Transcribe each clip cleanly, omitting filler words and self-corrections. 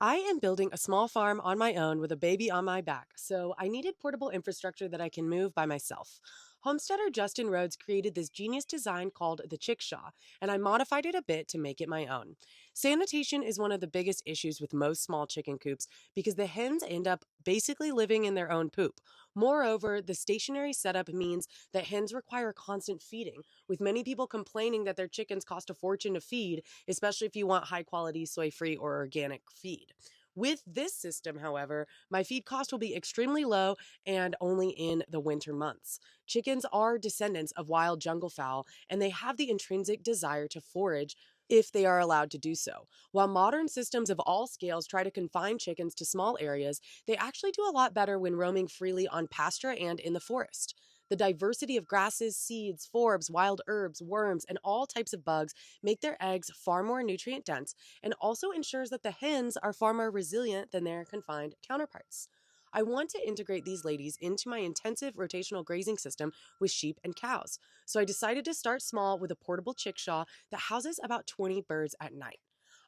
I am building a small farm on my own with a baby on my back, so I needed portable infrastructure that I can move by myself. Homesteader Justin Rhodes created this genius design called the ChickShaw, and I modified it a bit to make it my own. Sanitation is one of the biggest issues with most small chicken coops because the hens end up basically living in their own poop. Moreover, the stationary setup means that hens require constant feeding, with many people complaining that their chickens cost a fortune to feed, especially if you want high quality soy free or organic feed. With this system, however, my feed cost will be extremely low and only in the winter months. Chickens are descendants of wild jungle fowl, and they have the intrinsic desire to forage if they are allowed to do so. While modern systems of all scales try to confine chickens to small areas, they actually do a lot better when roaming freely on pasture and in the forest. The diversity of grasses, seeds, forbs, wild herbs, worms, and all types of bugs make their eggs far more nutrient dense and also ensures that the hens are far more resilient than their confined counterparts. I want to integrate these ladies into my intensive rotational grazing system with sheep and cows. So I decided to start small with a portable chickshaw that houses about 20 birds at night.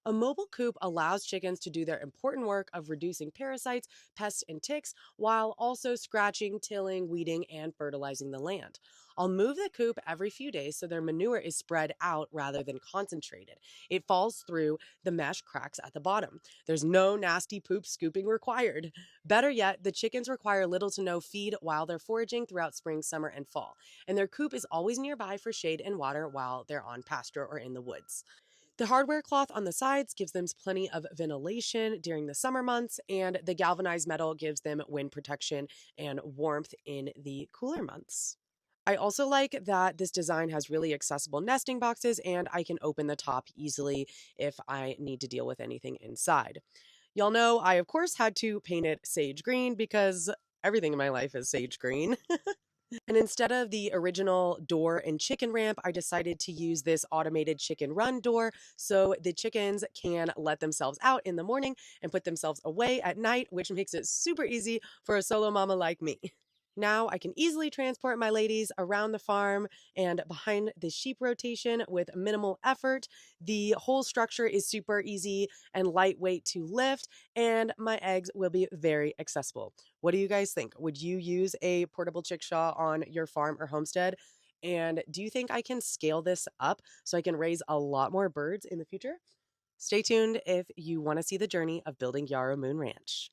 A mobile coop allows chickens to do their important work of reducing parasites, pests, and ticks while also scratching, tilling, weeding, and fertilizing the land. I'll move the coop every few days so their manure is spread out rather than concentrated. It falls through the mesh cracks at the bottom. There's no nasty poop scooping required. Better yet, the chickens require little to no feed while they're foraging throughout spring, summer, and fall, and their coop is always nearby for shade and water while they're on pasture or in the woods. The hardware cloth on the sides gives them plenty of ventilation during the summer months, and the galvanized metal gives them wind protection and warmth in the cooler months. I also like that this design has really accessible nesting boxes, and I can open the top easily if I need to deal with anything inside. Y'all know I, of course, had to paint it sage green because everything in my life is sage green. And instead of the original door and chicken ramp, I decided to use this automated chicken run door so the chickens can let themselves out in the morning and put themselves away at night, which makes it super easy for a solo mama like me. Now I can easily transport my ladies around the farm and behind the sheep rotation with minimal effort. The whole structure is super easy and lightweight to lift, and my eggs will be very accessible. What do you guys think? Would you use a portable chickshaw on your farm or homestead? And do you think I can scale this up so I can raise a lot more birds in the future? Stay tuned if you want to see the journey of building Yarrow Moon Ranch.